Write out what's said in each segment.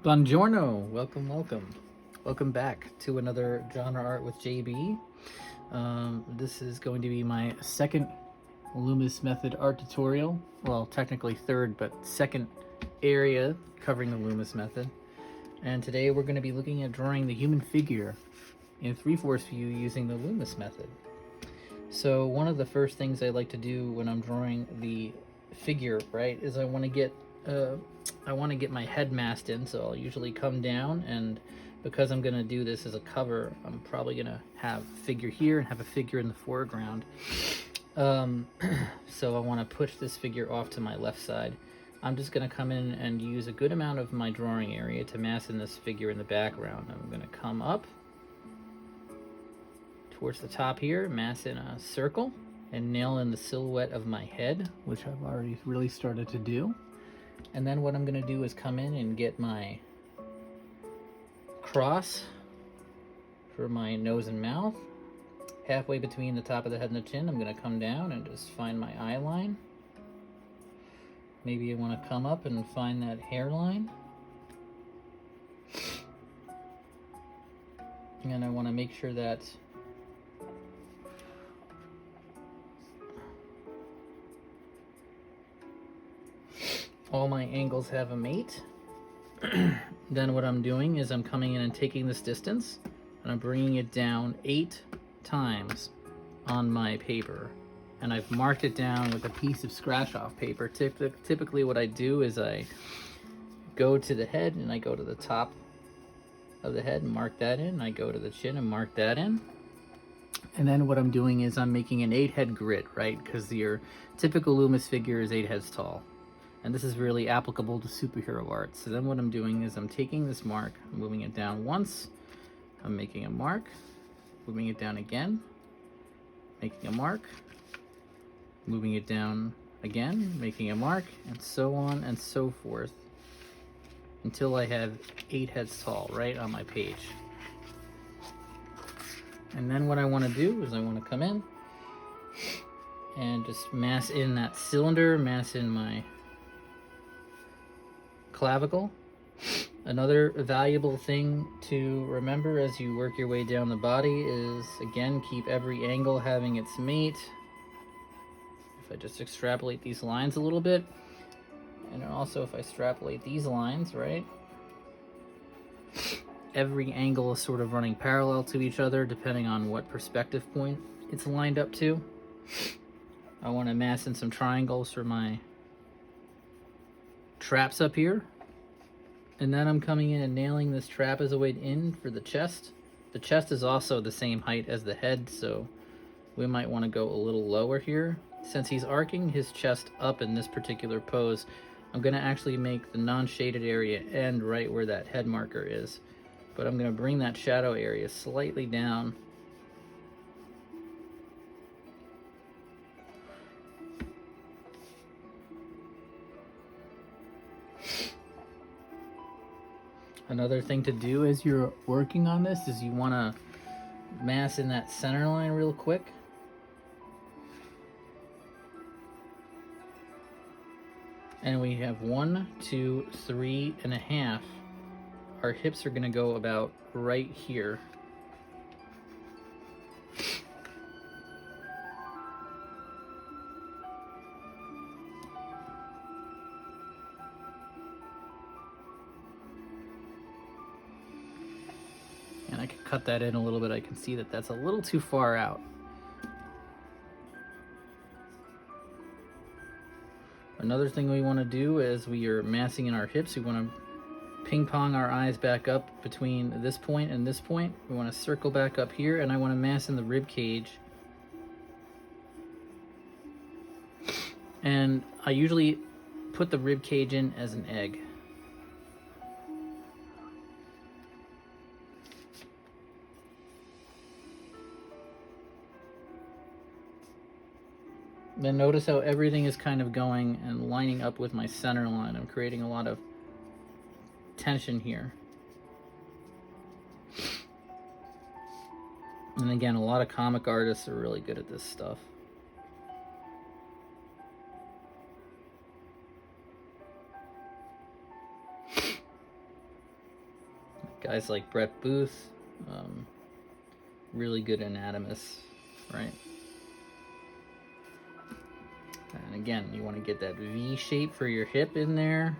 Buongiorno, welcome back to another Genre Art with JB. This is going to be my second Loomis Method art tutorial. Well, technically third, but second area covering the Loomis Method. And today we're going to be looking at drawing the human figure in 3/4 view using the Loomis Method. So one of the first things I like to do when I'm drawing the figure, right, is I want to get my head masked in, so I'll usually come down, and because I'm going to do this as a cover, I'm probably going to have a figure here and have a figure in the foreground. So I want to push this figure off to my left side. I'm just going to come in and use a good amount of my drawing area to mask in this figure in the background. I'm going to come up towards the top here, mask in a circle, and nail in the silhouette of my head, which I've already really started to do. And then what I'm going to do is come in and get my cross for my nose and mouth. Halfway between the top of the head and the chin, I'm going to come down and just find my eye line. Maybe I want to come up and find that hairline. And I want to make sure that all my angles have a mate. Then what I'm doing is I'm coming in and taking this distance and I'm bringing it down 8 times on my paper, and I've marked it down with a piece of scratch off paper. Typically what I do is I go to the head and I go to the top of the head and mark that in. I go to the chin and mark that in. And then what I'm doing is I'm making an 8-head grid, right? Because your typical Loomis figure is 8 heads tall. And this is really applicable to superhero art. So then what I'm doing is I'm taking this mark, I'm moving it down once, I'm making a mark, moving it down again, making a mark, moving it down again, making a mark, and so on and so forth until I have 8 heads tall right on my page. And then what I want to do is I want to come in and just mass in that cylinder, mass in my clavicle. Another valuable thing to remember as you work your way down the body is, again, keep every angle having its mate. If I just extrapolate these lines a little bit, and also if I extrapolate these lines, right, every angle is sort of running parallel to each other depending on what perspective point it's lined up to. I want to mass in some triangles for my traps up here, and then I'm coming in and nailing this trapezoid in for the chest. The chest is also the same height as the head, so we might want to go a little lower here. Since he's arcing his chest up in this particular pose, I'm going to actually make the non-shaded area end right where that head marker is, but I'm going to bring that shadow area slightly down. Another thing to do as you're working on this is you want to mass in that center line real quick. And we have 1, 2, 3.5. Our hips are going to go about right here. And I can cut that in a little bit. I can see that that's a little too far out. Another thing we want to do as we are massing in our hips, we want to ping pong our eyes back up between this point and this point. We want to circle back up here, and I want to mass in the rib cage. And I usually put the rib cage in as an egg. Then notice how everything is kind of going and lining up with my center line. I'm creating a lot of tension here. And again, a lot of comic artists are really good at this stuff. Guys like Brett Booth, really good anatomists, right? And again, you want to get that V shape for your hip in there.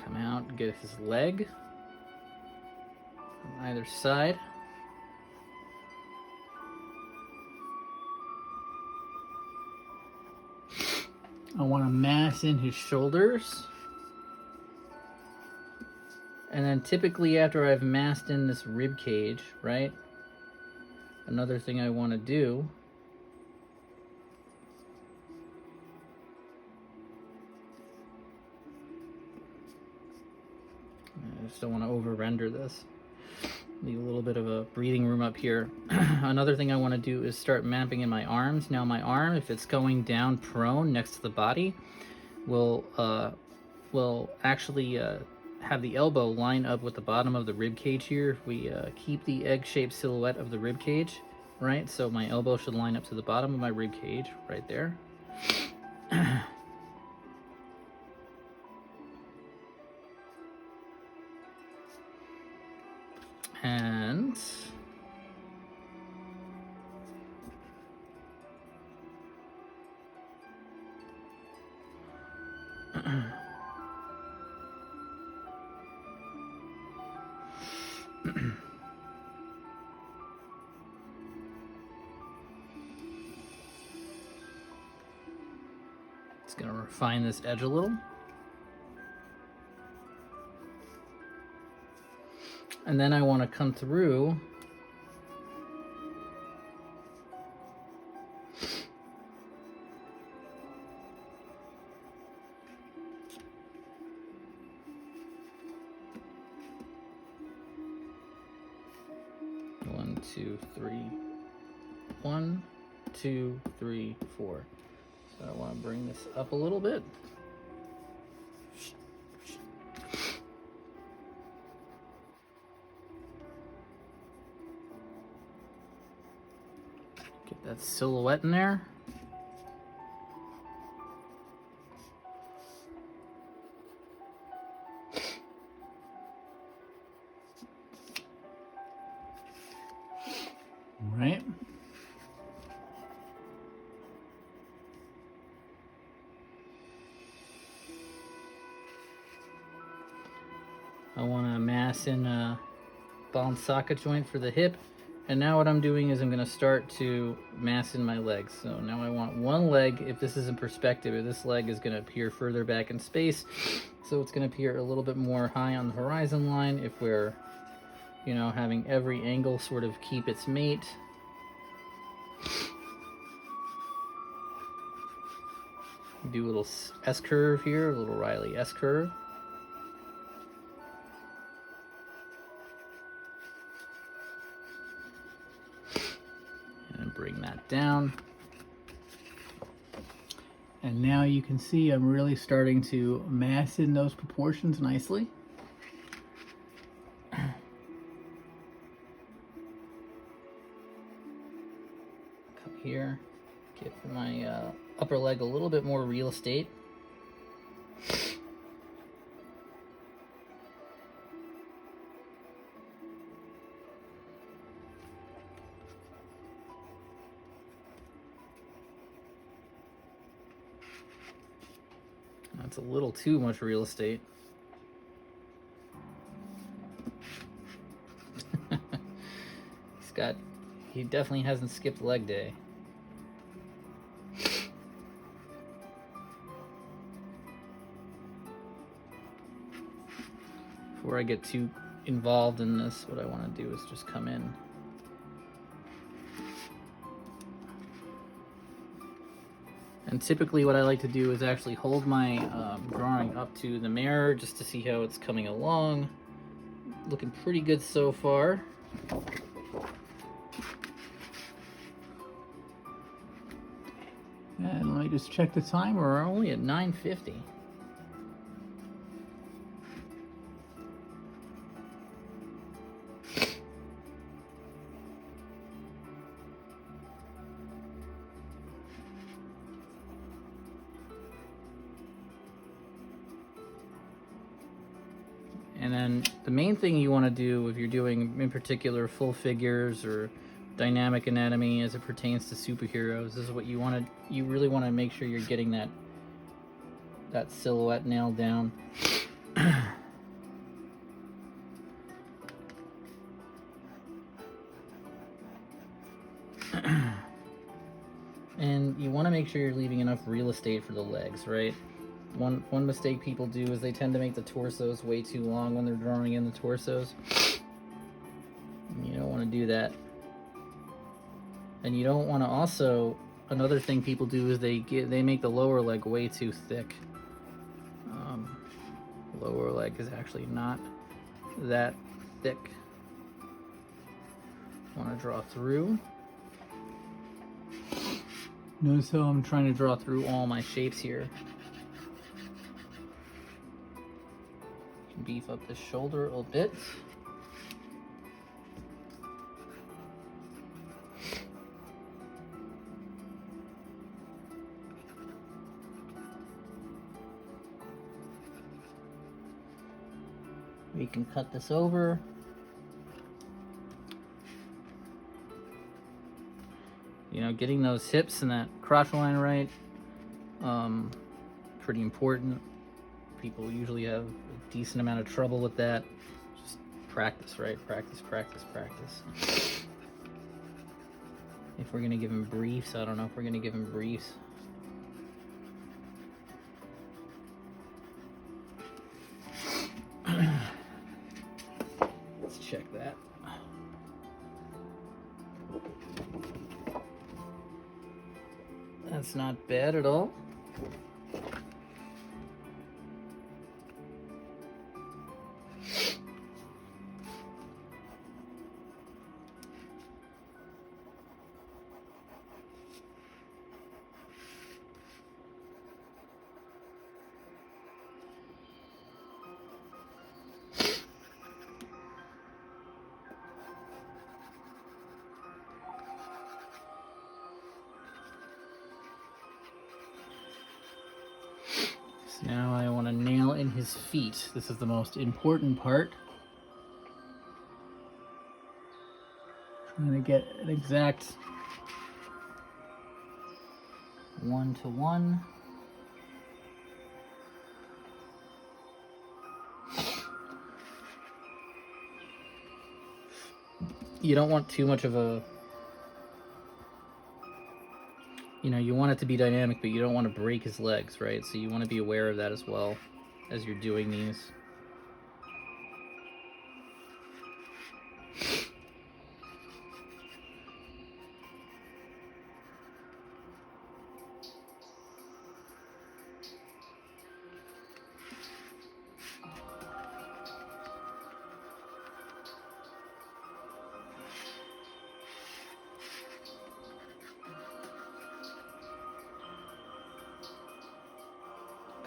Come out and get his leg on either side. I want to mass in his shoulders. And then typically after I've massed in this rib cage, right? Another thing I want to do I just don't want to over render this. Leave a little bit of a breathing room up here. Another thing I want to do is start mapping in my arms. Now my arm, if it's going down prone next to the body, will actually have the elbow line up with the bottom of the rib cage here. If we keep the egg-shaped silhouette of the rib cage, right? So my elbow should line up to the bottom of my rib cage, right there. And it's going to refine this edge a little. And then I want to come through one, two, three. 1, 2, 3, 4. So I want to bring this up a little bit. Get that silhouette in there. All right. I want to mass in a ball and socket joint for the hip. And now what I'm doing is I'm going to start to mass in my legs. So now I want one leg, if this is in perspective, if this leg is going to appear further back in space. So it's going to appear a little bit more high on the horizon line if we're, you know, having every angle sort of keep its mate. Do a little S-curve here, a little Riley S-curve. And bring that down. And now you can see I'm really starting to mass in those proportions nicely. Come here, give my upper leg a little bit more real estate. That's a little too much real estate. He definitely hasn't skipped leg day. Before I get too involved in this, what I want to do is just come in. And typically what I like to do is actually hold my drawing up to the mirror just to see how it's coming along. Looking pretty good so far. And let me just check the time. We're only at 9:50. And the main thing you want to do if you're doing, in particular, full figures or dynamic anatomy as it pertains to superheroes, is what you want to. You really want to make sure you're getting that silhouette nailed down. And you want to make sure you're leaving enough real estate for the legs, right? One mistake people do is they tend to make the torsos way too long when they're drawing in the torsos. You don't want to do that. And you don't want to also, another thing people do is they make the lower leg way too thick. Lower leg is actually not that thick. Want to draw through. Notice how I'm trying to draw through all my shapes here. Beef up the shoulder a little bit. We can cut this over. You know, getting those hips and that crotch line right, pretty important. People usually have a decent amount of trouble with that. Just practice, right? Practice, practice, practice. If we're gonna give him briefs, I don't know if we're gonna give him briefs. Let's check that. That's not bad at all. Now I want to nail in his feet. This is the most important part. Trying to get an exact 1-to-1. You don't want too much of a, you know, you want it to be dynamic, but you don't want to break his legs, right? So you want to be aware of that as well as you're doing these.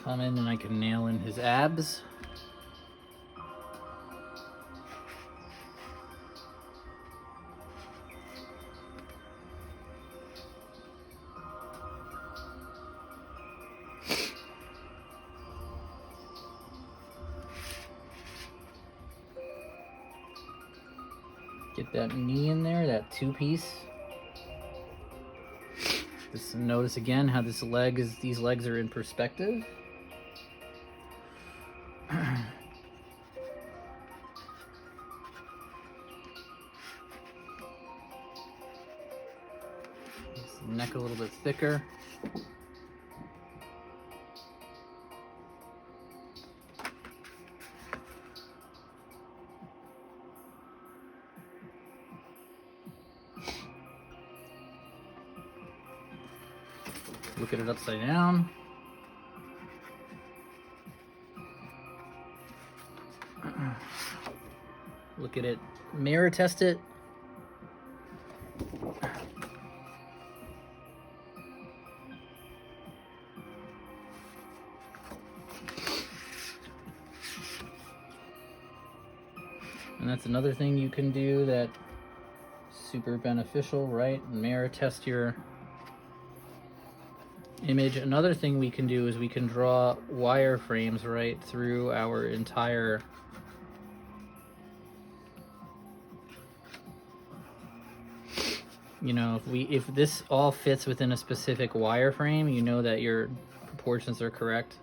Come in and I can nail in his abs. Get that knee in there, that two-piece. Just notice again how these legs are in perspective. Neck a little bit thicker. Look at it upside down. Look at it, mirror test it. And that's another thing you can do that's super beneficial, right? Mirror test your image. Another thing we can do is we can draw wireframes right through our entire You know, if this all fits within a specific wireframe, you know that your proportions are correct.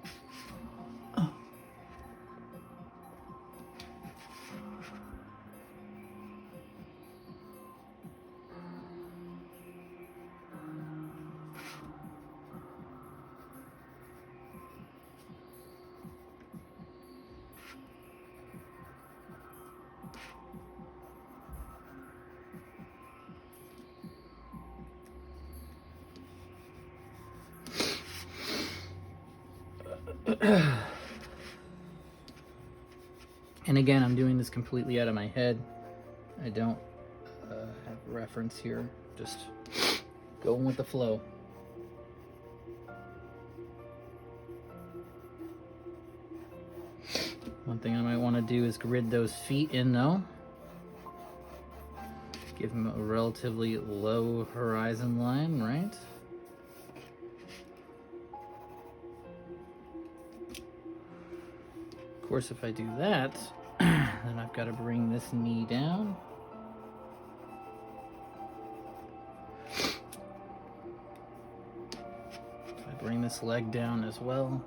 And again, I'm doing this completely out of my head. I don't have reference here, just going with the flow. One thing I might want to do is grid those feet in though. Give them a relatively low horizon line, right? Of course, if I do that, then I've got to bring this knee down. I bring this leg down as well.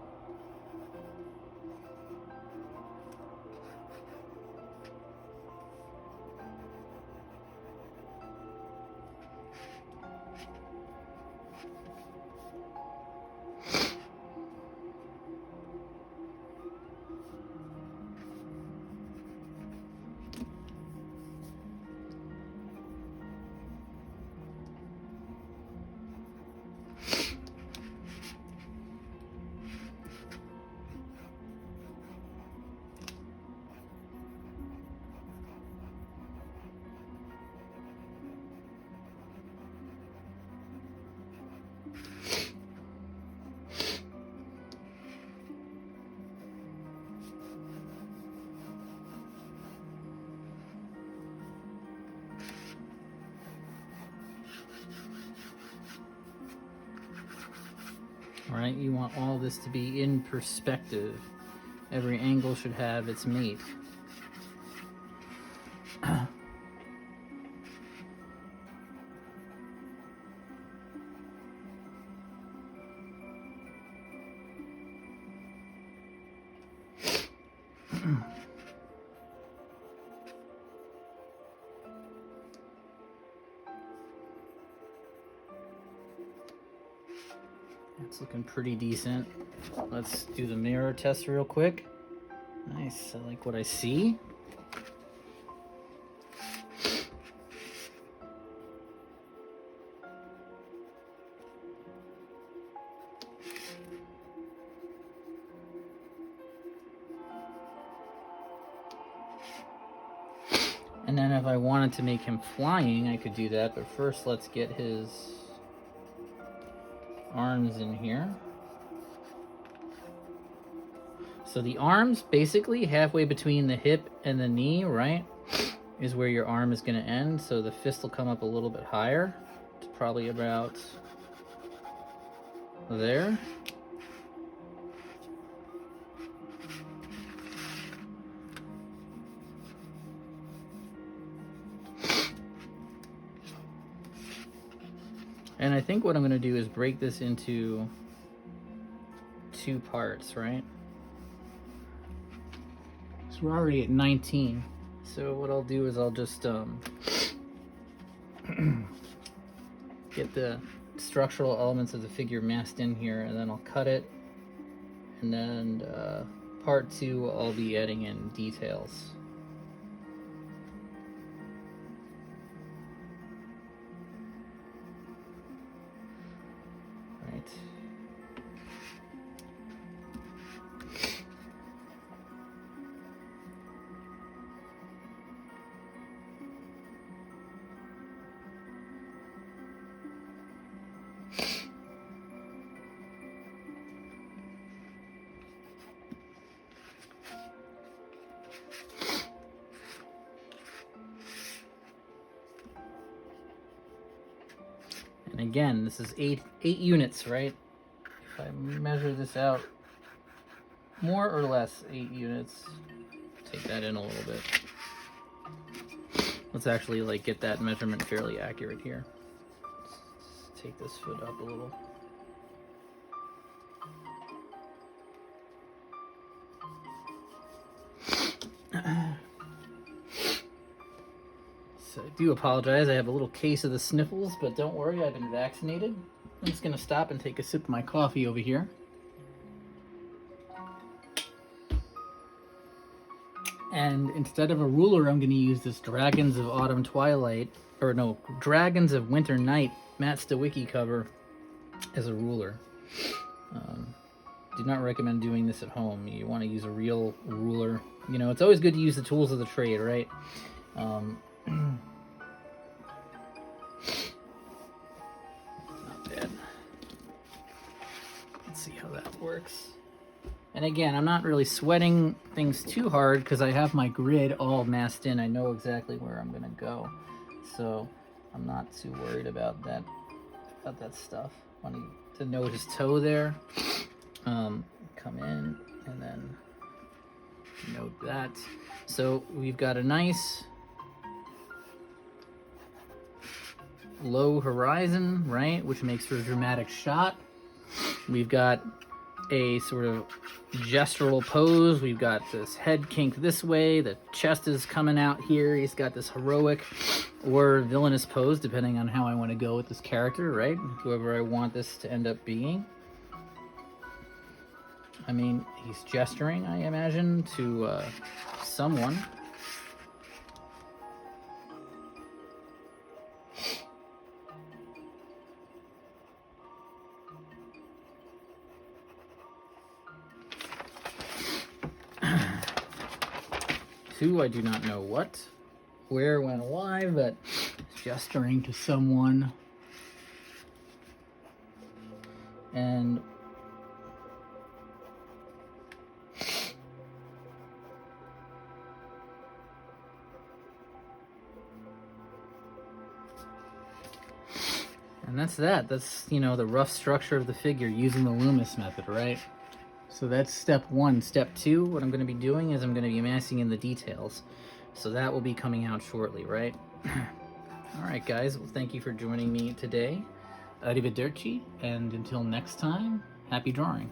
Right, you want all this to be in perspective. Every angle should have its mate. It's looking pretty decent. Let's do the mirror test real quick. Nice, I like what I see. And then if I wanted to make him flying, I could do that, but first let's get his arms in here. So the arms, basically halfway between the hip and the knee, right, is where your arm is going to end. So the fist will come up a little bit higher. It's probably about there. And I think what I'm going to do is break this into 2 parts, right? So we're already at 19. So what I'll do is I'll just get the structural elements of the figure masked in here, and then I'll cut it. And then part 2, I'll be adding in details. And again, this is eight units, right? If I measure this out, more or less 8 units. Take that in a little bit. Let's actually like get that measurement fairly accurate here. take this foot up a little. So I do apologize, I have a little case of the sniffles, but don't worry, I've been vaccinated. I'm just gonna stop and take a sip of my coffee over here. And instead of a ruler, I'm gonna use this Dragons of Autumn Twilight, or no, Dragons of Winter Night Matt Stawicki cover as a ruler. Do not recommend doing this at home. You want to use a real ruler. You know, it's always good to use the tools of the trade, right? Not bad. Let's see how that works. And again, I'm not really sweating things too hard because I have my grid all masked in. I know exactly where I'm going to go. So I'm not too worried about that stuff. I want to note his toe there. Come in and then note that. So we've got a nice low horizon, right, which makes for a dramatic shot. We've got a sort of gestural pose. We've got this head kinked this way, the chest is coming out here. He's got this heroic or villainous pose, depending on how I want to go with this character, right? Whoever I want this to end up being. I mean, he's gesturing, I imagine, to someone. To I do not know what, where, when, why, but gesturing to someone. And that's that. That's, you know, the rough structure of the figure using the Loomis method, right? So that's step one. Step two, what I'm going to be doing is I'm going to be amassing in the details. So that will be coming out shortly, right? All right, guys. Well, thank you for joining me today. Arrivederci, and until next time, happy drawing.